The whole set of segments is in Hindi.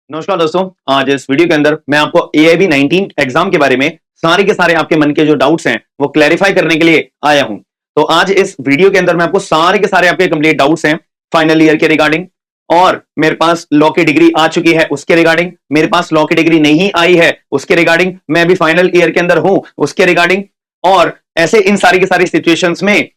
नमस्कार दोस्तों, आज इस वीडियो के अंदर मैं आपको AIB 19 एग्जाम के बारे में सारे के सारे आपके मन के जो डाउट्स हैं वो क्लैरिफाई करने के लिए आया हूं। तो आज इस वीडियो के अंदर मैं आपको सारे के सारे आपके कंप्लीट डाउट्स हैं फाइनल ईयर के रिगार्डिंग, और मेरे पास लॉ की डिग्री आ चुकी है उसके रिगार्डिंग, मेरे पास लॉ की डिग्री नहीं आई है उसके रिगार्डिंग, मैं अभी फाइनल ईयर के अंदर हूं उसके रिगार्डिंग, और ऐसे इन सारी की सारी सिचुएशंस में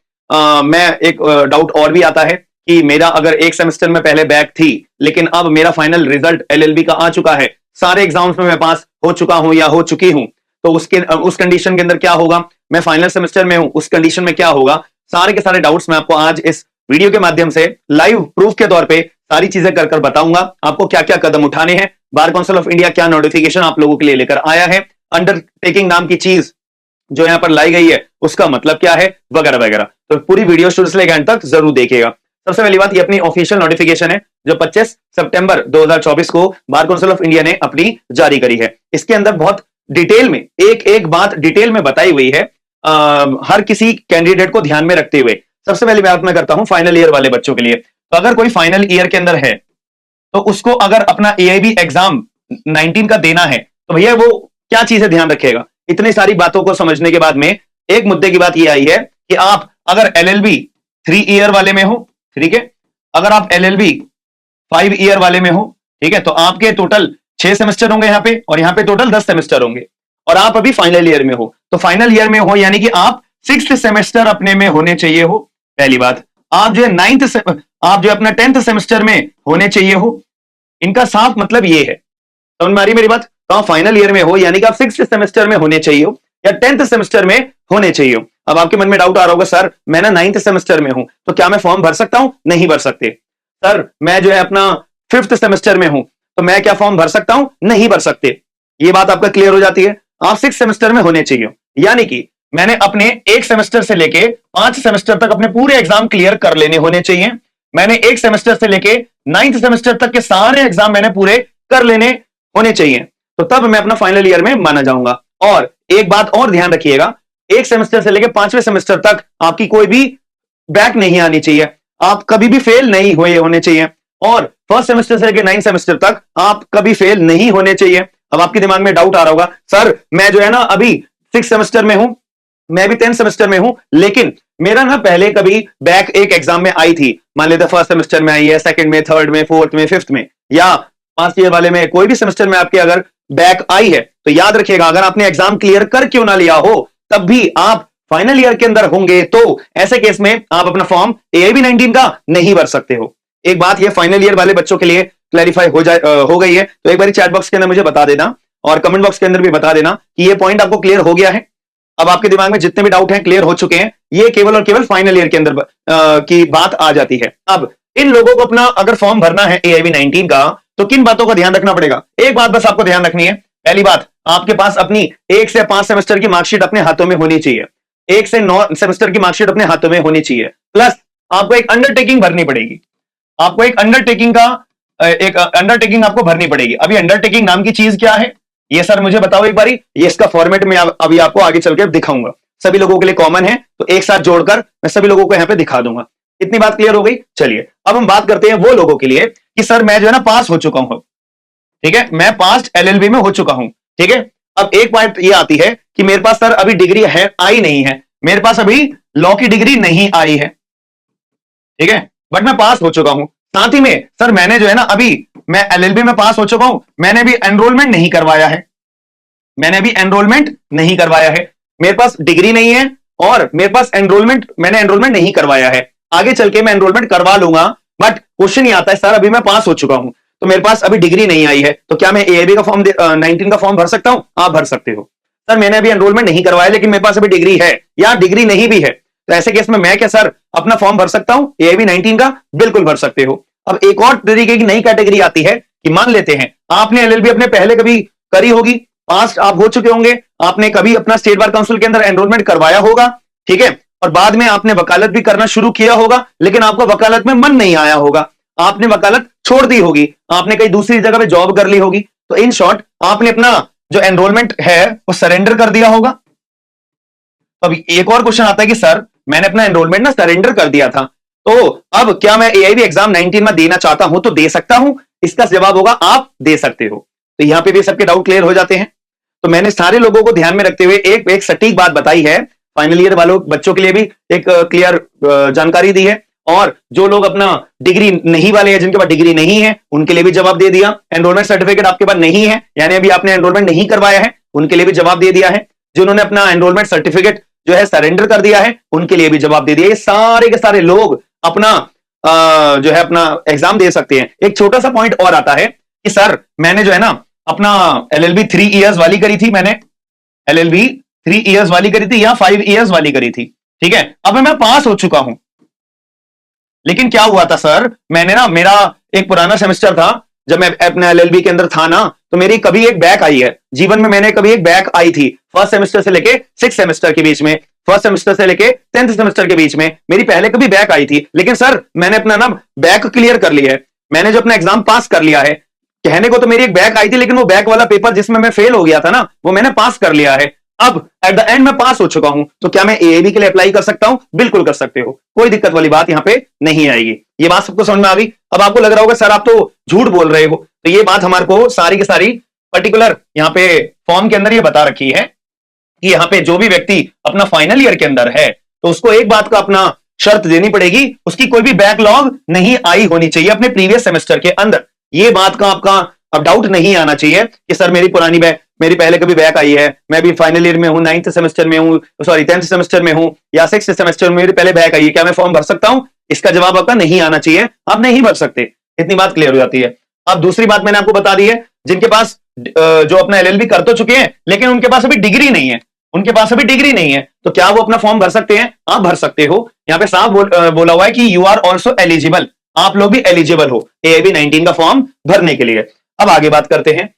मैं एक डाउट और भी आता है कि मेरा अगर एक सेमेस्टर में पहले बैक थी लेकिन अब मेरा फाइनल रिजल्ट LLB का आ चुका है, सारे एग्जाम्स में मैं पास हो चुका हूं या हो चुकी हूं, तो उस कंडीशन के अंदर क्या होगा, मैं फाइनल सेमेस्टर में हूं उस कंडीशन में क्या होगा, सारे के सारे डाउट्स मैं आपको आज इस वीडियो के माध्यम से लाइव प्रूफ के तौर पे सारी चीजें कर बताऊंगा। आपको क्या क्या कदम उठाने हैं, बार काउंसिल ऑफ इंडिया क्या नोटिफिकेशन आप लोगों के लिए लेकर आया है, अंडरटेकिंग नाम की चीज जो यहां पर लाई गई है उसका मतलब क्या है, वगैरह वगैरह। तो पूरी वीडियो शुरू से लेकर एंड तक जरूर देखिएगा। सबसे पहली बात, ये अपनी ऑफिशियल नोटिफिकेशन है जो 25 सितंबर 2024 को बार काउंसिल ऑफ इंडिया ने अपनी जारी करी है। इसके अंदर बहुत डिटेल में एक एक बात डिटेल में बताई हुई है, हर किसी कैंडिडेट को ध्यान में रखते हुए। सबसे पहली बात मैं करता हूं फाइनल ईयर वाले बच्चों के लिए। तो अगर कोई फाइनल ईयर के अंदर है तो उसको अगर अपना AIB एग्जाम 19 का देना है तो भैया वो क्या चीजें ध्यान रखेगा। इतनी सारी बातों को समझने के बाद में एक मुद्दे की बात यह आई है कि आप अगर LLB 3 ईयर वाले में हो, ठीक है, अगर आप LLB 5 ईयर वाले में हो, ठीक है, तो आपके टोटल 6 सेमेस्टर होंगे यहाँ पे, और यहाँ पे टोटल 10 सेमेस्टर होंगे, और आप अभी फाइनल ईयर में हो। तो फाइनल ईयर में हो यानी कि आप 6th सेमेस्टर अपने में होने चाहिए हो। पहली बात, आप जो है आप जो अपना 10th सेमेस्टर में होने चाहिए हो। इनका साफ मतलब ये है, समझ में आ रही मेरी बात। तो आप फाइनल ईयर में हो यानी कि आप 6th सेमेस्टर में होने चाहिए हो या 10th सेमेस्टर में होने चाहिए हो। अब आपके मन में डाउट आ रहा होगा, सर मैं ना 9th सेमेस्टर में हूं तो क्या मैं फॉर्म भर सकता हूं? नहीं भर सकते। सर मैं जो है अपना 5th सेमेस्टर में हूं तो मैं क्या फॉर्म भर सकता हूं? नहीं भर सकते। ये बात आपका क्लियर हो जाती है। आप 6th सेमेस्टर में होने चाहिए, यानी कि मैंने अपने 1 सेमेस्टर से लेके 5 सेमेस्टर तक अपने पूरे एग्जाम क्लियर कर लेने होने चाहिए। मैंने 1 सेमेस्टर से लेके 9th सेमेस्टर तक के सारे एग्जाम मैंने पूरे कर लेने होने चाहिए, तो तब मैं अपना फाइनल ईयर में माना जाऊंगा। और एक बात और ध्यान रखिएगा, 1 सेमेस्टर से लेकर 5वें सेमेस्टर तक आपकी कोई भी बैक नहीं आनी चाहिए, आप कभी भी फेल नहीं हुए होने चाहिए, और 1st सेमेस्टर से लेकर 9th सेमेस्टर तक आप कभी फेल नहीं होने चाहिए। अब आपके दिमाग में डाउट आ रहा होगा, सर मैं जो है ना अभी 6th सेमेस्टर में हूं, मैं भी 10th सेमेस्टर में हूं, लेकिन मेरा ना पहले कभी बैक एक एग्जाम में आई थी, मान लेते 1st सेमेस्टर में आई है, 2nd में, 3rd में, 4th में, 5th में, या 5th ईयर वाले में कोई भी सेमेस्टर में आपके अगर बैक आई है, तो याद रखिएगा अगर आपने एग्जाम क्लियर कर क्यों ना लिया हो तब भी आप फाइनल ईयर के अंदर होंगे, तो ऐसे केस में आप अपना फॉर्म AIB 19 का नहीं भर सकते हो। एक बात ये फाइनल ईयर वाले बच्चों के लिए क्लैरिफाई हो गई है, तो एक बार चैट बॉक्स के अंदर मुझे बता देना और कमेंट बॉक्स के अंदर भी बता देना कि ये पॉइंट आपको क्लियर हो गया है। अब आपके दिमाग में जितने भी डाउट हैं क्लियर हो चुके हैं, ये केवल और केवल फाइनल ईयर के अंदर की बात आ जाती है। अब इन लोगों को अपना अगर फॉर्म भरना है AIB 19 का तो किन बातों का ध्यान रखना पड़ेगा? एक बात बस आपको ध्यान रखनी है। पहली बात, आपके पास अपनी 1 से 5 सेमेस्टर की मार्कशीट अपने हाथों में होनी चाहिए, 1 से 9 सेमेस्टर की मार्कशीट अपने हाथों में होनी चाहिए, प्लस आपको एक अंडरटेकिंग भरनी पड़ेगी। आपको एक अंडरटेकिंग आपको भरनी पड़ेगी। अभी अंडरटेकिंग नाम की चीज क्या है ये सर मुझे बताओ एक बारी। ये इसका फॉर्मेट में अभी आपको आगे चल के दिखाऊंगा, सभी लोगों के लिए कॉमन है, तो एक साथ जोड़कर मैं सभी लोगों को यहां पे दिखा दूंगा। इतनी बात क्लियर हो गई। चलिए अब हम बात करते हैं वो लोगों के लिए कि सर मैं जो है ना पास हो चुका हूं, ठीक है, मैं पास LLB में हो चुका हूं, ठीक है। अब एक पॉइंट ये आती है कि मेरे पास सर अभी डिग्री है आई नहीं है, मेरे पास अभी लॉ की डिग्री नहीं आई है, ठीक है, बट मैं पास हो चुका हूं। साथ ही में सर मैंने जो है ना अभी मैं LLB में पास हो चुका हूं, मैंने अभी एनरोलमेंट नहीं करवाया है, मैंने अभी एनरोलमेंट नहीं करवाया है, मेरे पास डिग्री नहीं है और मेरे पास मैंने एनरोलमेंट नहीं करवाया है। आगे चल के मैं एनरोलमेंट करवा लूंगा, बट क्वेश्चन ये आता है सर अभी मैं पास हो चुका हूं तो मेरे पास अभी डिग्री नहीं आई है, तो क्या मैं AIB का फॉर्म 19 का फॉर्म भर सकता हूं? आप भर सकते हो। सर मैंने अभी एनरोलमेंट नहीं करवाया लेकिन मेरे पास अभी डिग्री है या डिग्री नहीं भी है, तो ऐसे केस में मैं क्या सर अपना फॉर्म भर सकता हूं AIB 19 का? बिल्कुल भर सकते हो। अब एक और तरीके की नई कैटेगरी आती है कि मान लेते हैं आपने LLB अपने पहले कभी करी होगी, पास आप हो चुके होंगे, आपने कभी अपना स्टेट बार काउंसिल के अंदर एनरोलमेंट करवाया होगा, ठीक है, और बाद में आपने वकालत भी करना शुरू किया होगा, लेकिन आपको वकालत में मन नहीं आया होगा, आपने वकालत छोड़ दी होगी, आपने कहीं दूसरी जगह पे जॉब कर ली होगी, तो इन शॉर्ट आपने अपना जो एनरोलमेंट है वो सरेंडर कर दिया होगा। तो अभी एक और क्वेश्चन आता है कि सर मैंने अपना एनरोलमेंट ना सरेंडर कर दिया था, तो अब क्या मैं AIB एग्जाम 19 में देना चाहता हूं तो दे सकता हूं इसका जवाब होगा आप दे सकते हो। तो यहां पे भी सबके डाउट क्लियर हो जाते हैं। तो मैंने सारे लोगों को ध्यान में रखते हुए एक एक सटीक बात बताई है, फाइनल ईयर वालों बच्चों के लिए भी एक क्लियर जानकारी दी है, और जो लोग अपना डिग्री नहीं वाले हैं, जिनके पास डिग्री नहीं है, उनके लिए भी जवाब दे दिया। एनरोलमेंट सर्टिफिकेट आपके पास नहीं है, यानी अभी आपने एनरोलमेंट नहीं करवाया है, उनके लिए भी जवाब दे दिया है। जिन्होंने अपना एनरोलमेंट सर्टिफिकेट जो है सरेंडर कर दिया है, उनके लिए भी जवाब दे दिया। ये सारे के सारे लोग अपना जो है अपना एग्जाम दे सकते हैं। एक छोटा सा पॉइंट और आता है कि सर मैंने जो है ना अपना एलएलबी 3 इयर्स वाली करी थी, मैंने एलएलबी 3 इयर्स वाली करी थी या 5 इयर्स वाली करी थी, ठीक है। अब मैं पास हो चुका हूं, लेकिन क्या हुआ था सर, मैंने ना, मेरा एक पुराना सेमेस्टर था जब मैं अपने एलएलबी के अंदर था ना, तो मेरी कभी एक बैक आई है जीवन में, मैंने कभी एक बैक आई थी फर्स्ट सेमेस्टर से लेके 6th सेमेस्टर के बीच में, फर्स्ट सेमेस्टर से लेके 10th सेमेस्टर के बीच में मेरी पहले कभी बैक आई थी। लेकिन सर मैंने अपना ना बैक क्लियर कर लिया है, मैंने जो अपना एग्जाम पास कर लिया है। कहने को तो मेरी एक बैक आई थी, लेकिन वो बैक वाला पेपर जिसमें मैं फेल हो गया था ना, वो मैंने पास कर लिया है। अब एट द एंड मैं पास हो चुका हूं, तो क्या मैं एएबी के लिए अप्लाई कर सकता हूं? बिल्कुल कर सकते हो, कोई दिक्कत वाली बात यहां पे नहीं आएगी। ये बात सबको समझ में आ गई? अब आपको लग रहा होगा सर आप तो झूठ बोल रहे हो, तो ये बात हमारे को सारी की सारी पर्टिकुलर यहाँ पे फॉर्म के अंदर ये बता रखी है कि यहाँ पे जो भी व्यक्ति अपना फाइनल ईयर के अंदर है, तो उसको एक बात का अपना शर्त देनी पड़ेगी, उसकी कोई भी बैकलॉग नहीं आई होनी चाहिए अपने प्रीवियस सेमेस्टर के अंदर। ये बात का आपका अब डाउट नहीं आना चाहिए कि सर मेरी पुरानी बैक, मेरी पहले कभी बैक आई है, मैं भी फाइनल ईयर में हूं, 9th सेमेस्टर में हूं, सॉरी 10th सेमेस्टर में हूं, या 6th सेमेस्टर में मेरी पहले बैक आई है, क्या मैं फॉर्म भर सकता हूं? इसका जवाब आपका नहीं आना चाहिए, आप नहीं भर सकते। इतनी बात क्लियर हो जाती है। अब दूसरी बात मैंने आपको बता दी है, जिनके पास जो अपना एलएलबी कर तो चुके हैं, लेकिन उनके पास अभी डिग्री नहीं है, उनके पास अभी डिग्री नहीं है, तो क्या वो अपना फॉर्म भर सकते हैं? आप भर सकते हो। यहाँ पे साफ बोला हुआ है कि यू आर ऑल्सो एलिजिबल, आप लोग भी एलिजिबल हो एआईबी 19 का फॉर्म भरने के लिए। अब आगे बात करते हैं।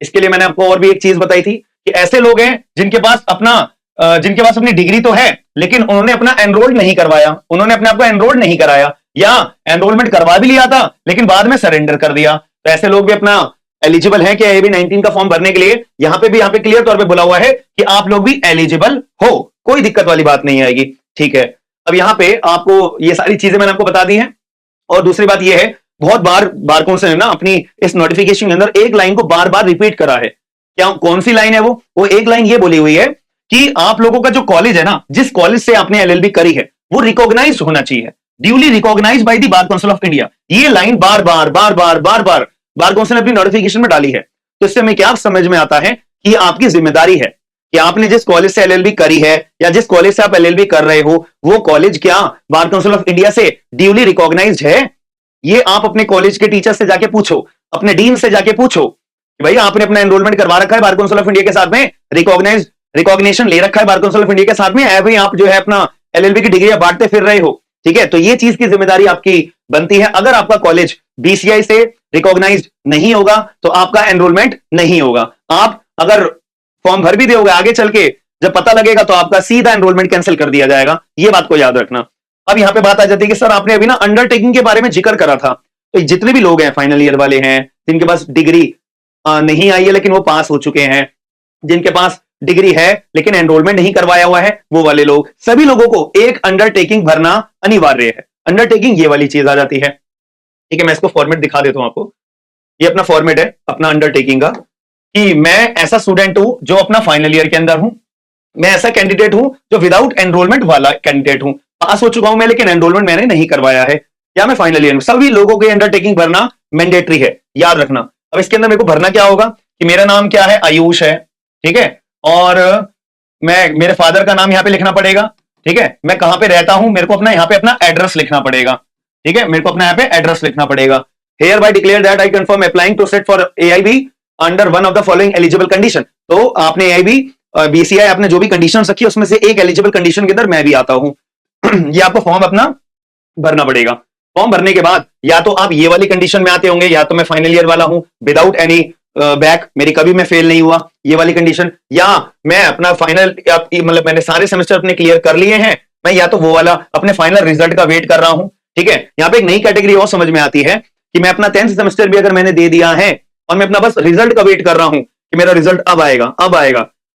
इसके लिए मैंने आपको और भी एक चीज बताई थी कि ऐसे लोग हैं जिनके पास अपनी डिग्री तो है, लेकिन उन्होंने अपना एनरोल नहीं करवाया, उन्होंने अपने आप को एनरोल नहीं कराया, या एनरोलमेंट करवा भी लिया था लेकिन बाद में सरेंडर कर दिया। तो ऐसे लोग भी अपना एलिजिबल है कि एआईबी 19 का फॉर्म भरने के लिए। यहां पे क्लियर तौर पे बोला हुआ है कि आप लोग भी एलिजिबल हो, कोई दिक्कत वाली बात नहीं आएगी, ठीक है। अब यहां पे आपको ये सारी चीजें मैंने आपको बता दी हैं। और दूसरी बात यह है, बहुत बार कौन से ना अपनी इस नोटिफिकेशन के अंदर एक लाइन को बार बार रिपीट करा है। क्या कौन सी लाइन है वो एक लाइन ये बोली हुई है कि आप लोगों का जो कॉलेज है ना, जिस कॉलेज से आपने एलएलबी करी है, वो रिकॉग्नाइज होना चाहिए, duly recognize by the bar council of India. ये लाइन बार बार बार काउंसिल ने अपनी नोटिफिकेशन में डाली है। तो इससे हमें क्या समझ में आता है कि आपकी जिम्मेदारी है कि आपने जिस कॉलेज से एलएलबी करी है या जिस कॉलेज से आप एलएलबी कर रहे हो, वो कॉलेज क्या बार काउंसिल ऑफ इंडिया से ड्यूली रिकॉग्नाइज्ड है? ये आप अपने कॉलेज के टीचर से जाके पूछो, अपने डीन से जाके पूछो कि भाई आपने अपना एनरोलमेंट करवा रखा है बार काउंसिल ऑफ इंडिया के साथ में, रिकॉग्निशन ले रखा है बार काउंसिल ऑफ इंडिया के साथ में, भाई आप जो है अपना एलएलबी की डिग्री बांटते फिर रहे हो, ठीक है। तो ये चीज की जिम्मेदारी आपकी बनती है। अगर आपका कॉलेज बीसीआई से रिकॉग्नाइज्ड नहीं होगा तो आपका एनरोलमेंट नहीं होगा। आप अगर फॉर्म भर भी दोगे, आगे चल के जब पता लगेगा तो आपका सीधा एनरोलमेंट कैंसिल कर दिया जाएगा। ये बात को याद रखना। अब यहां पे बात आ जाती है कि सर आपने अभी ना अंडरटेकिंग के बारे में जिक्र करा था, तो जितने भी लोग हैं फाइनल ईयर वाले हैं जिनके पास डिग्री नहीं आई है लेकिन वो पास हो चुके हैं, जिनके पास डिग्री है लेकिन एनरोलमेंट नहीं करवाया हुआ है, वो वाले लोग, सभी लोगों को एक अंडरटेकिंग भरना अनिवार्य है। अंडरटेकिंग ये वाली चीज आ जाती है, ठीक है। मैं इसको फॉर्मेट दिखा देता हूं आपको। ये अपना फॉर्मेट है अपना अंडरटेकिंग का, कि मैं ऐसा स्टूडेंट हूं जो अपना फाइनल ईयर के अंदर हूं, मैं ऐसा कैंडिडेट हूं जो विदाउट एनरोलमेंट वाला कैंडिडेट हूं, पास हो चुका हूं मैं लेकिन एनरोलमेंट मैंने नहीं करवाया है, या मैं फाइनल ईयर में। सभी लोगों के अंडरटेकिंग भरना मैंडेटरी है, याद रखना। अब इसके अंदर मेरे को भरना क्या होगा कि मेरा नाम क्या है, आयुष है, ठीक है, और मेरे फादर का नाम यहां पे लिखना पड़ेगा, ठीक है। मैं कहां पे रहता हूं, मेरे को अपना यहां पे अपना एड्रेस लिखना पड़ेगा, ठीक है, मेरे को अपना यहां पे एड्रेस लिखना पड़ेगा। Hereby declare that I confirm applying to set for AIB under one of the following eligible condition. तो आपने एआईबी बीसीआई आपने जो भी कंडीशन रखी है उसमें से एक एलिजिबल कंडीशन के अंदर मैं भी आता हूं। ये आपको फॉर्म अपना भरना पड़ेगा। फॉर्म भरने के बाद या तो आप ये वाली कंडीशन में आते होंगे, या तो मैं फाइनल ईयर वाला हूं विदाउट एनी बैक, मेरी कभी मैं फेल नहीं हुआ, ये वाली कंडीशन, या मैं अपना फाइनल मतलब मैंने सारे सेमेस्टर अपने क्लियर कर लिए हैं, मैं या तो वो वाला अपने फाइनल रिजल्ट का वेट कर रहा हूं, ठीक है। यहां पे एक नई कैटेगरी और समझ में आती है कि मैं अपना 10th सेमेस्टर भी अगर मैंने दे दिया है और मैं अपना बस रिजल्ट का वेट कर रहा हूं कि मेरा रिजल्ट अब आएगा,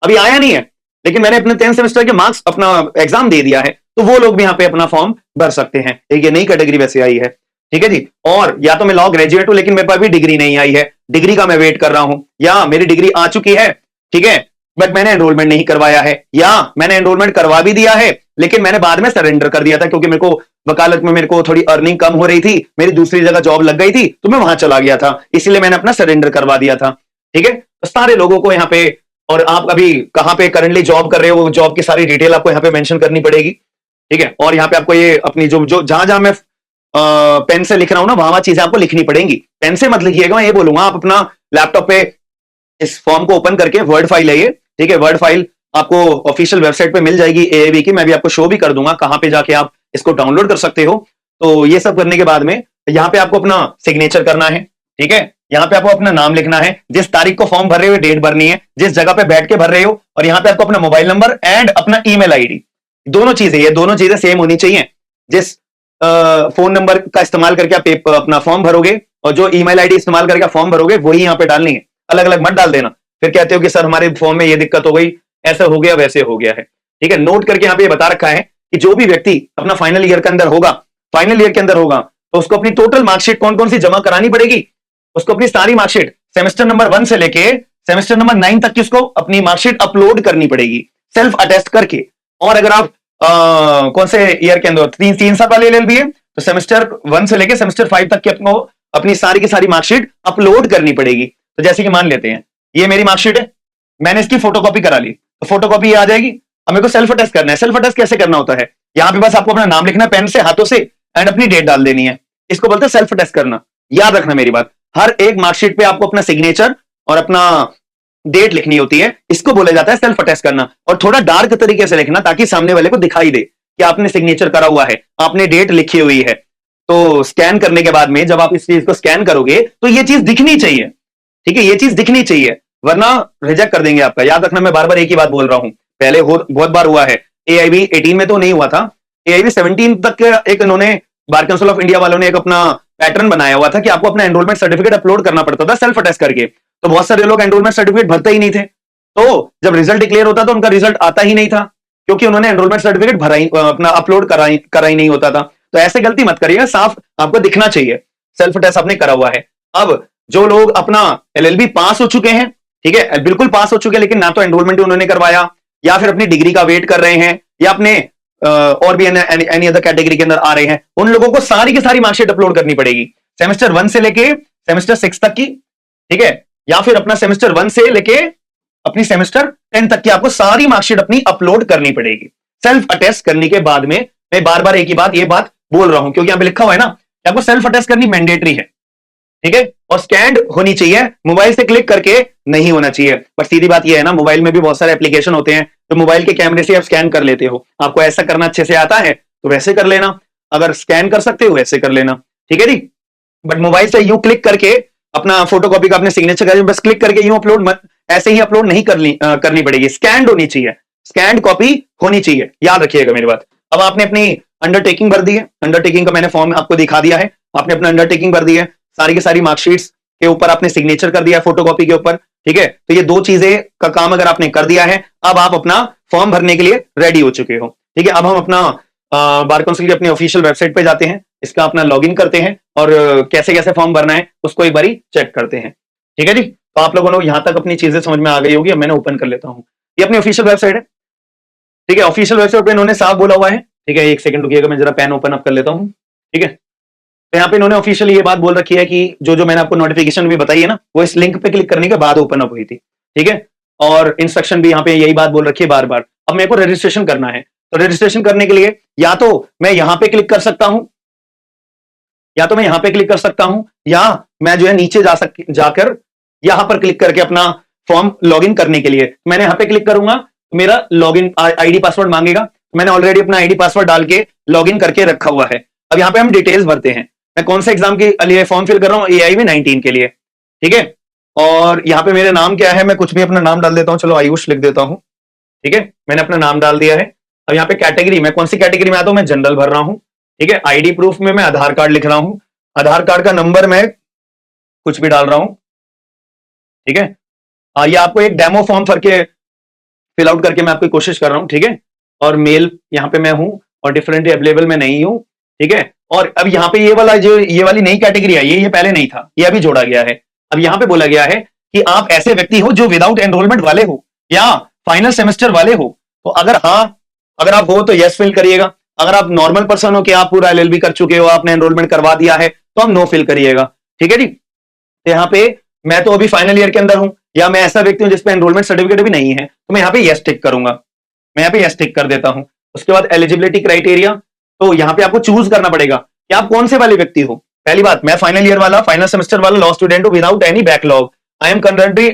अभी आया नहीं है लेकिन मैंने अपने 10th सेमेस्टर के मार्क्स अपना एग्जाम दे दिया है, तो वो लोग भी यहां पे अपना फॉर्म भर सकते हैं। एक ये नई कैटेगरी वैसे आई है। ठीक है जी। और या तो मैं लॉ ग्रेजुएट हूं लेकिन मेरे पास भी डिग्री नहीं आई है, डिग्री का मैं वेट कर रहा हूं, या मेरी डिग्री आ चुकी है, ठीक है, बट मैंने एनरोलमेंट नहीं करवाया है, या मैंने एनरोलमेंट करवा भी दिया है लेकिन मैंने बाद में सरेंडर कर दिया था क्योंकि मेरे को वकालत में मेरे को थोड़ी अर्निंग कम हो रही थी, मेरी दूसरी जगह जॉब लग गई थी तो मैं वहां चला गया था, इसलिए मैंने अपना सरेंडर करवा दिया था। ठीक है, तो सारे लोगों को यहाँ पे, और आप अभी कहां पे करंटली जॉब कर रहे हो, जॉब की सारी डिटेल आपको यहाँ पे मेंशन करनी पड़ेगी। ठीक है, और यहाँ पे आपको ये अपनी जो जो जहां जहां मैं पेन से लिख रहा हूं ना, वहां चीजें आपको लिखनी पड़ेंगी। पेन से मत लिखिएगा, मैं ये बोलूंगा आप अपना लैपटॉप पे इस फॉर्म को ओपन करके वर्ड फाइल है ये, ठीक है, वर्ड फाइल आपको ऑफिशियल वेबसाइट पे मिल जाएगी एएबी की, मैं भी आपको शो भी कर दूंगा कहां पे जाके आप इसको डाउनलोड कर सकते हो। तो ये सब करने के बाद में यहाँ पे आपको अपना सिग्नेचर करना है, ठीक है, यहाँ पे आपको अपना नाम लिखना है, जिस तारीख को फॉर्म भर रहे हो डेट भरनी है, जिस जगह पे बैठ के भर रहे हो, और यहाँ पे आपको अपना मोबाइल नंबर एंड अपना ईमेल आईडी, दोनों चीजें, ये दोनों चीजें सेम होनी चाहिए। जिस फोन नंबर का इस्तेमाल करके आप अपना फॉर्म भरोगे और जो ईमेल आईडी इस्तेमाल करके आप फॉर्म भरोगे वही यहाँ पे डालनी है, अलग अलग मत डाल देना, फिर कहते हो कि सर हमारे फॉर्म में ये दिक्कत हो गई, ऐसा हो गया वैसे हो गया है। ठीक है, नोट करके यहाँ पे बता रखा है कि जो भी व्यक्ति अपना फाइनल ईयर के अंदर होगा, फाइनल ईयर के अंदर होगा, तो उसको अपनी टोटल मार्कशीट कौन कौन सी जमा करानी पड़ेगी, उसको अपनी सारी मार्कशीट सेमेस्टर नंबर 1 से लेके सेमेस्टर नंबर 9 तक की उसको अपनी मार्कशीट अपलोड करनी पड़ेगी सेल्फ अटेस्ट करके। और अगर आप कौन से ईयर के अंदर, तीन साल वाले एलएलबी है तो सेमेस्टर 1 से लेके सेमेस्टर 5 तक की आपको अपनी सारी की सारी मार्कशीट अपलोड करनी पड़ेगी। तो जैसे कि मान लेते हैं ये मेरी मार्कशीट है, मैंने इसकी फोटोकॉपी करा ली, तो फोटोकॉपी आ जाएगी। अब मेरे को सेल्फ अटेस्ट करना है, सेल्फ अटेस्ट कैसे करना होता है, यहाँ पे बस आपको अपना नाम लिखना है पेन से, हाथों से, एंड अपनी डेट डाल देनी है, इसको बोलते हैं सेल्फ अटेस्ट करना। याद रखना मेरी बात, हर एक मार्कशीट पे आपको अपना सिग्नेचर और अपना डेट लिखनी होती है, इसको बोला जाता है सेल्फ अटेस्ट करना। और थोड़ा डार्क तरीके से लिखना ताकि सामने वाले को दिखाई दे कि आपने सिग्नेचर करा हुआ है, आपने डेट लिखी हुई है। तो स्कैन करने के बाद में जब आप इस चीज को स्कैन करोगे तो ये चीज दिखनी चाहिए, ठीक है, ये चीज दिखनी चाहिए, वरना रिजेक्ट कर देंगे आपका। याद रखना, मैं बार बार एक ही बात बोल रहा हूं, पहले बहुत बार हुआ है, एआईबी 18 में तो नहीं हुआ था, एआईबी 17 तक एक इन्होंने बार काउंसिल ऑफ इंडिया वालों ने एक अपना पैटर्न बनाया हुआ था कि आपको अपना एनरोलमेंट सर्टिफिकेट अपलोड करना पड़ता था सेल्फ अटेस्ट करके। तो बहुत सारे लोग एनरोलमेंट सर्टिफिकेट भरते ही नहीं थे, तो जब रिजल्ट डिक्लेयर होता तो उनका रिजल्ट आता ही नहीं था क्योंकि उन्होंने एनरोलमेंट सर्टिफिकेट भरा ही, अपना अपलोड करा ही नहीं होता था। तो ऐसे गलती मत करिएगा, साफ आपको दिखना चाहिए सेल्फ अटेस्ट आपने करा हुआ है। अब जो लोग अपना एलएलबी पास हो चुके हैं, ठीक है, बिल्कुल पास हो चुके हैं, लेकिन ना तो एनरोलमेंट उन्होंने करवाया, या फिर अपनी डिग्री का वेट कर रहे हैं, या अपने और भी एनी अदर कैटेगरी के अंदर आ रहे हैं, उन लोगों को सारी की सारी मार्कशीट अपलोड करनी पड़ेगी सेमेस्टर 1 से लेके सेमेस्टर 6 तक की, ठीक है, या फिर अपना सेमेस्टर 1 से लेके अपनी सेमेस्टर 10 तक की आपको सारी मार्कशीट अपनी अपलोड करनी पड़ेगी सेल्फ अटेस्ट करने के बाद में। मैं बार बार एक ही बात, ये बात बोल रहा हूं क्योंकि यहां पे लिखा हुआ है ना कि आपको सेल्फ अटेस्ट करनी मैंडेटरी है, ठीक है, और स्कैंड होनी चाहिए, मोबाइल से क्लिक करके नहीं होना चाहिए। पर सीधी बात यह है ना, मोबाइल में भी बहुत सारे एप्लीकेशन होते हैं, तो मोबाइल के कैमरे से आप स्कैन कर लेते हो, आपको ऐसा करना अच्छे से आता है तो वैसे कर लेना, अगर स्कैन कर सकते हो वैसे कर लेना, ठीक है जी। बट मोबाइल से यूं क्लिक करके अपना फोटोकॉपी का अपने सिग्नेचर का बस क्लिक करके यूं अपलोड मत, ऐसे ही अपलोड नहीं करनी पड़ेगी, स्कैंड होनी चाहिए, स्कैंड कॉपी होनी चाहिए, याद रखिएगा मेरी बात। अब आपने अपनी अंडरटेकिंग भर दी है, अंडरटेकिंग का मैंने फॉर्म आपको दिखा दिया है, आपने अपना अंडरटेकिंग भर दी है, सारी की सारी मार्कशीट्स के ऊपर आपने सिग्नेचर कर दिया फोटोकॉपी के ऊपर, ठीक है। तो ये दो चीजें का काम अगर आपने कर दिया है, अब आप अपना फॉर्म भरने के लिए रेडी हो चुके हो, ठीक है। अब हम अपना बार काउंसिल की अपनी ऑफिशियल वेबसाइट पे जाते हैं, इसका अपना लॉगिन करते हैं और कैसे कैसे फॉर्म भरना है उसको एक बारी चेक करते हैं, ठीक है जी। तो आप लोगों को यहां तक अपनी चीजें समझ में आ गई होगी। अब मैंने ओपन कर लेता हूं, ये अपनी ऑफिशियल वेबसाइट है, ठीक है, ऑफिशियल वेबसाइट पे इन्होंने साफ बोला हुआ है, ठीक है। एक सेकंड रुकिएगा, मैं जरा पेन ओपन अप कर लेता हूं, ठीक है। तो यहाँ पे इन्होंने ऑफिशियली ये बात बोल रखी है कि जो मैंने आपको नोटिफिकेशन भी बताई है ना, वो इस लिंक पे क्लिक करने के बाद ओपन अप हुई थी, ठीक है। और इंस्ट्रक्शन भी यहाँ पे यही बात बोल रखी है बार बार। अब मेरे को रजिस्ट्रेशन करना है, तो रजिस्ट्रेशन करने के लिए या तो मैं यहाँ पे क्लिक कर सकता हूं, या तो मैं यहाँ पे क्लिक कर सकता हूं, या मैं जो है नीचे जाकर यहां पर क्लिक करके अपना फॉर्म लॉगिन करने के लिए मैंने यहाँ पे क्लिक करूंगा, मेरा लॉगिन आईडी पासवर्ड मांगेगा, मैंने ऑलरेडी अपना आईडी पासवर्ड डाल के लॉगिन करके रखा हुआ है। अब यहाँ पे हम डिटेल्स भरते हैं, मैं कौन से एग्जाम के लिए फॉर्म फिल कर रहा हूँ, एआईबी 19 के लिए, ठीक है। और यहाँ पे मेरे नाम क्या है, मैं कुछ भी अपना नाम डाल देता हूँ, चलो आयुष लिख देता हूँ, ठीक है, मैंने अपना नाम डाल दिया है। अब यहाँ पे कैटेगरी, मैं कौन सी कैटेगरी में आता हूँ, मैं जनरल भर रहा हूँ, ठीक है। आईडी प्रूफ में मैं आधार कार्ड लिख रहा हूँ, आधार कार्ड का नंबर मैं कुछ भी डाल रहा हूँ, ठीक है। ये आपको एक डेमो फॉर्म भर के फिल आउट करके मैं आपकी कोशिश कर रहा हूँ, ठीक है। और मेल यहाँ पे मैं हूँ और डिफरेंटली अवेलेबल मैं नहीं हूँ, ठीक है। और अब यहाँ पे ये वाला जो ये वाली नई कैटेगरी आई है, ये पहले नहीं था, ये अभी जोड़ा गया है। अब यहाँ पे बोला गया है कि आप ऐसे व्यक्ति हो जो विदाउट एनरोलमेंट वाले हो या फाइनल सेमेस्टर वाले हो। तो अगर हाँ, अगर आप हो तो यस फिल करिएगा। अगर आप नॉर्मल पर्सन हो कि आप पूरा एलएलबी कर चुके हो, आपने एनरोलमेंट करवा दिया है, तो आप नो फिल करिएगा। ठीक है जी। तो यहाँ पे मैं तो अभी फाइनल ईयर के अंदर हूं, या मैं ऐसा व्यक्ति हूं जिसपे एनरोलमेंट सर्टिफिकेट भी नहीं है, तो मैं यहाँ पे यस टिक करूंगा। मैं यहाँ पे यस टिक कर देता हूं। उसके बाद एलिजिबिलिटी क्राइटेरिया, तो यहाँ पे आपको चूज करना पड़ेगा कि आप कौन से वाले व्यक्ति हो। पहली बात, मैं फाइनल ईयर वाला, फाइनल सेमेस्टर वाला लॉ स्टूडेंट हूं without any backlog. I am currently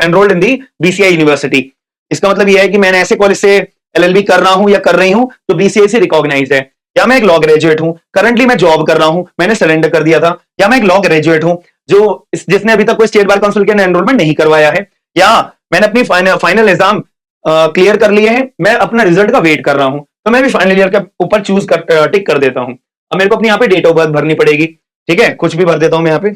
enrolled in the BCI university. इसका मतलब यह है कि मैंने ऐसे कॉलेज से एलएलबी कर रहा हूं या कर रही हूं तो बीसीआई से रिकॉग्नाइज है। या मैं एक लॉ ग्रेजुएट हूं, करंटली मैं जॉब कर रहा हूं, मैंने सरेंडर कर दिया था। या मैं एक लॉ ग्रेजुएट हूं जो जिसने अभी तक कोई स्टेट बार काउंसिल के एनरोलमेंट नहीं करवाया है। या मैंने अपनी फाइनल एग्जाम क्लियर कर लिए हैं, मैं अपना रिजल्ट का वेट कर रहा हूं, तो मैं भी फाइनल ईयर के ऊपर चूज कर टिक कर देता हूं। अब मेरे को अपनी यहाँ पे डेट ऑफ बर्थ भरनी पड़ेगी। ठीक है, कुछ भी भर देता हूं मैं यहाँ पे।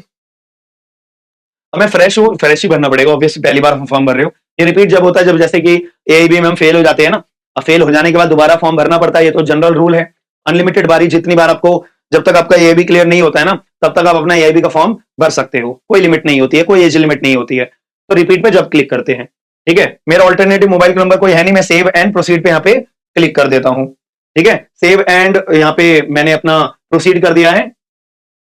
अब मैं फ्रेश हूँ, फ्रेश ही भरना पड़ेगा, ऑब्वियसली पहली बार फॉर्म भर रहे हो। ये रिपीट जब होता है, जब जैसे कि एआईबी में हम फेल हो जाते हैं ना, अब फेल हो जाने के बाद दोबारा फॉर्म भरना पड़ता है, ये तो जनरल रूल है। अनलिमिटेड बारी, जितनी बार आपको, जब तक आपका एआईबी क्लियर नहीं होता है ना, तब तक आप अपना एआईबी का फॉर्म भर सकते हो। कोई लिमिट नहीं होती है, कोई एज लिमिट नहीं होती है। तो रिपीट पे जब क्लिक करते हैं, ठीक है, मेरा ऑल्टरनेटिव मोबाइल नंबर कोई है नहीं, मैं सेव एंड प्रोसीड पे यहाँ पे क्लिक कर देता हूँ। ठीक है, सेव एंड यहाँ पे मैंने अपना प्रोसीड कर दिया है।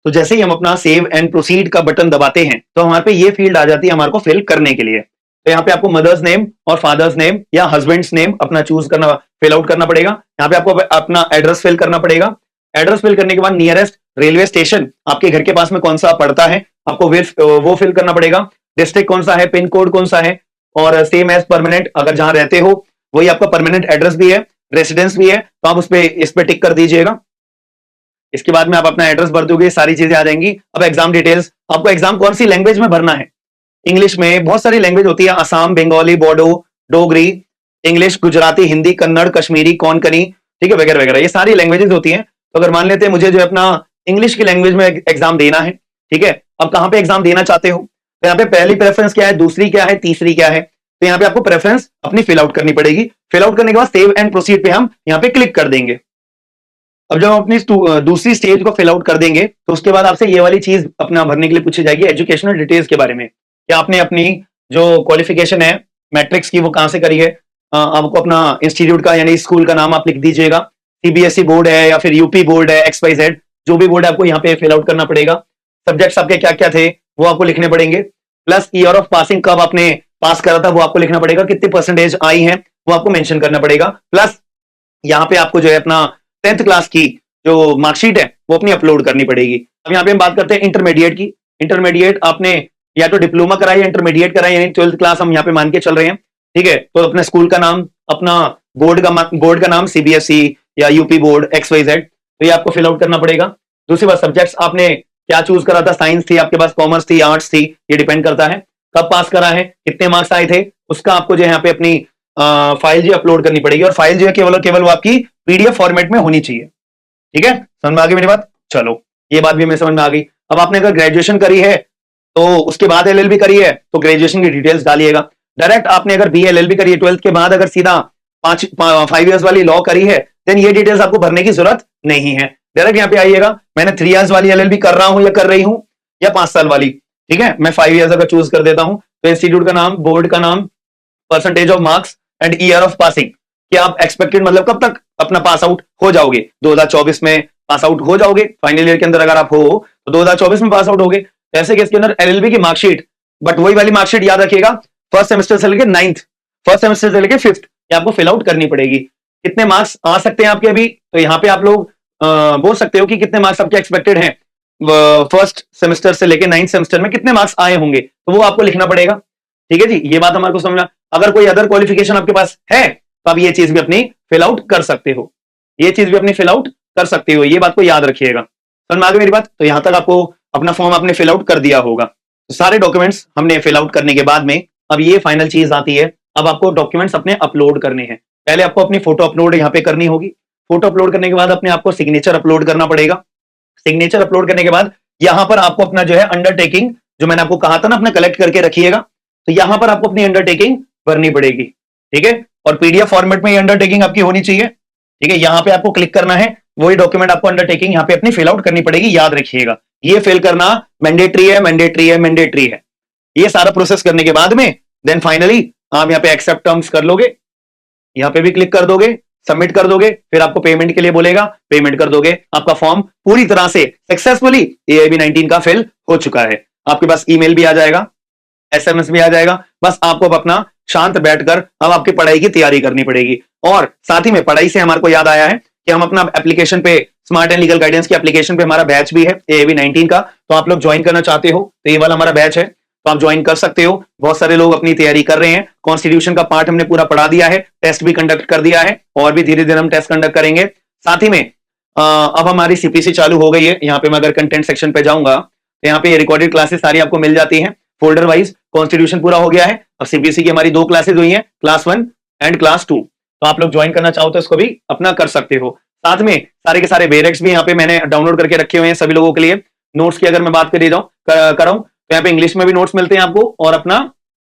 तो जैसे ही हम अपना सेव एंड प्रोसीड का बटन दबाते हैं तो हमारे पे ये फील्ड आ जाती है हमारे को फिल करने के लिए। तो यहाँ पे आपको मदर्स नेम और फादर्स नेम या हस्बैंड्स नेम अपना चूज करना, फिल आउट करना पड़ेगा। यहाँ पे आपको अपना एड्रेस फिल करना पड़ेगा। एड्रेस फिल करने के बाद नियरेस्ट रेलवे स्टेशन आपके घर के पास में कौन सा पड़ता है, आपको वो फिल करना पड़ेगा। डिस्ट्रिक्ट कौन सा है, पिन कोड कौन सा है, और सेम एज परमानेंट, अगर जहां रहते हो वही आपका परमानेंट एड्रेस भी है, रेसिडेंस भी है, तो आप इस पे टिक कर दीजिएगा। इसके बाद में आप अपना एड्रेस भर दोगे, सारी चीजें आ जाएंगी। अब एग्जाम डिटेल्स, आपको एग्जाम कौन सी लैंग्वेज में भरना है। इंग्लिश में बहुत सारी लैंग्वेज होती है, असम, बंगाली, बोडो, डोगरी, इंग्लिश, गुजराती, हिंदी, कन्नड़, कश्मीरी, कोंकणी, ठीक है, वगैरह वगैरह, ये सारी लैंग्वेजेस होती हैं। तो अगर मान लेते हैं मुझे जो है अपना इंग्लिश की लैंग्वेज में एग्जाम देना है, ठीक है, अब कहां पे एग्जाम देना चाहते हो, तो यहाँ पे पहली प्रेफरेंस क्या है, दूसरी क्या है, तीसरी क्या है, तो यहाँ पे आपको प्रेफरेंस अपनी फिल आउट करनी पड़ेगी। फिल आउट करने के बाद सेव एंड प्रोसीड पे हम यहाँ पे क्लिक कर देंगे। अब जब हम अपनी दूसरी स्टेज को फिल आउट कर देंगे तो उसके बाद आपसे ये वाली चीज अपना भरने के लिए पूछी जाएगी, एजुकेशनल डिटेल्स के बारे में, कि आपने अपनी जो क्वालिफिकेशन है मैट्रिक्स की वो कहां से करी है। आपको अपना इंस्टीट्यूट का यानी स्कूल का नाम आप लिख दीजिएगा, सीबीएसई बोर्ड है या फिर यूपी बोर्ड है, XYZ जो भी बोर्ड है आपको यहाँ पे फिल आउट करना पड़ेगा। सब्जेक्ट्स आपके क्या क्या थे वो आपको लिखने पड़ेंगे, प्लस ईयर ऑफ पासिंग, कब आपने पास करा था वो आपको लिखना पड़ेगा, कितनी परसेंटेज आई है वो आपको मेंशन करना पड़ेगा। प्लस यहाँ पे आपको जो है अपना 10th क्लास की जो मार्कशीट है वो अपनी अपलोड करनी पड़ेगी। अब यहाँ पे हम बात करते हैं इंटरमीडिएट की। इंटरमीडिएट आपने या तो डिप्लोमा कराई या इंटरमीडिएट कराई, यानी 12th क्लास हम यहाँ पे मान के चल रहे हैं, ठीक है। तो अपने स्कूल का नाम, अपना बोर्ड का नाम, सीबीएसई या यूपी बोर्ड, XYZ, तो ये आपको फिल आउट करना पड़ेगा। दूसरी बात, सब्जेक्ट्स आपने क्या चूज करा था, साइंस थी आपके पास, कॉमर्स थी, आर्ट्स थी, ये डिपेंड करता है। कब पास करा है, कितने मार्क्स आए थे, उसका आपको जो है यहाँ पे अपनी फाइल जो अपलोड करनी पड़ेगी, और फाइल जो है केवल और केवल वो आपकी पीडीएफ फॉर्मेट में होनी चाहिए। ठीक है, समझ में आ गई मेरी बात। चलो, ये बात भी हमें समझ में आ गई। अब आपने अगर ग्रेजुएशन करी है तो उसके बाद एलएलबी करी है तो ग्रेजुएशन की डिटेल्स डालिएगा। डायरेक्ट आपने अगर बी एलएलबी करी है 12th के बाद, अगर सीधा 5 इयर्स वाली लॉ करी है, देन ये डिटेल्स आपको भरने की जरूरत नहीं है। डायरेक्ट यहाँ पे आइएगा, मैंने 3 इयर्स वाली एलएलबी कर रहा हूं या कर रही हूं, या 5 साल वाली, ठीक है, मैं 5 इयर्स अगर चूज कर देता हूं तो इंस्टीट्यूट का नाम, बोर्ड का नाम, percentage of marks and year of passing, कि आप एक्सपेक्टेड मतलब कब तक अपना पास आउट हो जाओगे। 2024 में पास आउट हो जाओगे, फाइनल ईयर के अंदर अगर आप हो तो 2024 में पास आउट होगे। ऐसे केस के अंदर एलएलबी की मार्कशीट, बट वही वाली मार्कशीट याद रखिएगा, फर्स्ट सेमेस्टर से लेकर 9th, फर्स्ट सेमेस्टर से लेकर 5th, ये आपको फिल आउट करनी पड़ेगी। कितने मार्क्स आ सकते हैं आपके अभी, तो यहाँ पे आप लोग बोल सकते हो कि कितने मार्क्स आपके एक्सपेक्टेड हैं फर्स्ट सेमेस्टर से लेकर 9th सेमेस्टर में कितने मार्क्स आए होंगे, तो वो आपको लिखना पड़ेगा। ठीक है जी, ये बात हमारे को समझना। अगर कोई अदर क्वालिफिकेशन आपके पास है तो आप ये चीज भी अपनी फिल आउट कर सकते हो, ये चीज भी अपनी फिल आउट कर सकते हो, ये बात को याद रखिएगा। समझ में आ गई मेरी बात। तो यहां तक आपको अपना फॉर्म आपने फिल आउट कर दिया होगा। तो सारे डॉक्यूमेंट्स हमने फिल आउट करने के बाद में अब ये फाइनल चीज आती है, अब आपको डॉक्यूमेंट्स अपने अपलोड करने हैं। पहले आपको अपनी फोटो अपलोड यहाँ पे करनी होगी। फोटो अपलोड करने के बाद अपने आपको सिग्नेचर अपलोड करना पड़ेगा। सिग्नेचर अपलोड करने के बाद यहाँ पर आपको अपना जो है अंडरटेकिंग, जो मैंने आपको कहा था ना अपना कलेक्ट करके रखिएगा, तो यहाँ पर आपको अपनी अंडरटेकिंग भरनी पड़ेगी। ठीक है, और पीडीएफ फॉर्मेट में ये अंडरटेकिंग आपकी होनी चाहिए। ठीक है, यहाँ पे आपको क्लिक करना है, वही डॉक्यूमेंट आपको अंडरटेकिंग यहाँ पे अपनी फिल आउट करनी पड़ेगी, याद रखिएगा। ये फिल करना मैंडेटरी है, मैंडेटरी है, मैंडेटरी है। ये सारा प्रोसेस करने के बाद में देन फाइनली आप यहाँ पे एक्सेप्ट टर्म्स कर लोगे, यहाँ पे भी क्लिक कर दोगे, सबमिट कर दोगे, फिर आपको पेमेंट के लिए बोलेगा, पेमेंट कर दोगे, आपका फॉर्म पूरी तरह से सक्सेसफुली AIB 19 का फिल हो चुका है। आपके पास ईमेल भी आ जाएगा, SMS भी आ जाएगा। बस आपको अब अपना शांत बैठकर अब आपकी पढ़ाई की तैयारी करनी पड़ेगी। और साथ ही में पढ़ाई से हमारे को याद आया है कि हम अपना एप्लीकेशन पे स्मार्ट एंड लीगल गाइडेंस की एप्लीकेशन पे हमारा बैच भी है AIB 19 का, तो आप लोग ज्वाइन करना चाहते हो तो ये वाला हमारा बैच है, तो आप ज्वाइन कर सकते हो। बहुत सारे लोग अपनी तैयारी कर रहे हैं, कॉन्स्टिट्यूशन का पार्ट हमने पूरा पढ़ा दिया है, टेस्ट भी कंडक्ट कर दिया है और भी धीरे धीरे हम टेस्ट कंडक्ट करेंगे। साथ ही में अब हमारी CPC चालू हो गई है। यहाँ पे मैं अगर कंटेंट सेक्शन पे जाऊंगा तो यहाँ पे रिकॉर्डेड क्लासेस सारी आपको मिल जाती हैं फोल्डर वाइज। कॉन्स्टिट्यूशन पूरा हो गया है, अब CPC की हमारी 2 क्लासेस हुई हैं, क्लास 1 एंड क्लास 2। तो आप लोग ज्वाइन करना चाहो तो इसको भी अपना कर सकते हो। साथ में सारे के सारे वेरेक्स भी यहाँ पे मैंने डाउनलोड करके रखे हुए हैं सभी लोगों के लिए। नोट्स की अगर मैं बात कर कराऊं तो यहाँ पे इंग्लिश में भी नोट्स मिलते हैं आपको और अपना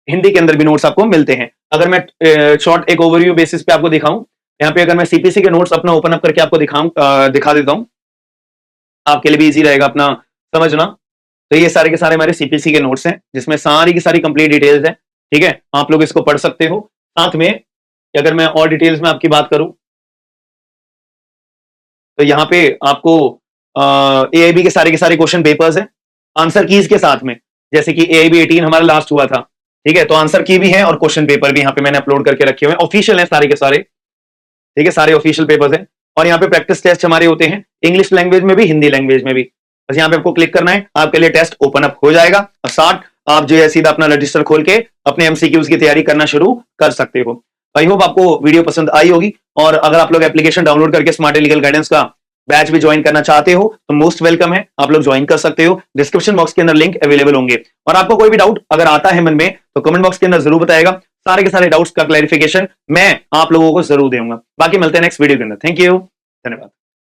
हिंदी के अंदर भी नोट्स आपको मिलते हैं। अगर मैं शॉर्ट एक ओवरव्यू बेसिस पे आपको दिखाऊं, यहाँ पे अगर मैं CPC के नोट्स अपना ओपन अप करके आपको दिखा देता हूं, आपके लिए भी इजी रहेगा अपना समझना। तो ये सारे के सारे हमारे CPC के नोट्स हैं जिसमें सारी की सारी कंप्लीट डिटेल्स हैं, ठीक है, आप लोग इसको पढ़ सकते हो। साथ में अगर मैं और डिटेल्स में आपकी बात करूं तो यहाँ पे आपको AIB के सारे क्वेश्चन पेपर्स हैं आंसर कीज के साथ में, जैसे कि AIB 18 हमारा लास्ट हुआ था, ठीक है, तो आंसर की भी है और क्वेश्चन पेपर भी यहाँ पे मैंने अपलोड करके रखे हुए हैं, ऑफिशियल है सारे के सारे, ठीक है, सारे ऑफिशियल पेपर्स हैं। और यहाँ पे प्रैक्टिस टेस्ट हमारे होते हैं इंग्लिश लैंग्वेज में भी, हिंदी लैंग्वेज में भी। बस यहाँ पे आपको क्लिक करना है, आपके लिए टेस्ट ओपन अप हो जाएगा और साथ आप जो है सीधा अपना रजिस्टर खोल के अपने MCQs की तैयारी करना शुरू कर सकते हो। आई होप आपको वीडियो पसंद आई होगी, और अगर आप लोग एप्लीकेशन डाउनलोड करके स्मार्ट लीगल गाइडेंस का बैच भी ज्वाइन करना चाहते हो तो मोस्ट वेलकम है, आप लोग ज्वाइन कर सकते हो। डिस्क्रिप्शन बॉक्स के अंदर लिंक अवेलेबल होंगे। और आपको कोई भी डाउट अगर आता है मन में तो कमेंट बॉक्स के अंदर जरूर बताएगा, सारे के सारे डाउट्स का क्लैरिफिकेशन मैं आप लोगों को जरूर दूंगा। बाकी मिलते हैं नेक्स्ट वीडियो के अंदर। थैंक यू, धन्यवाद।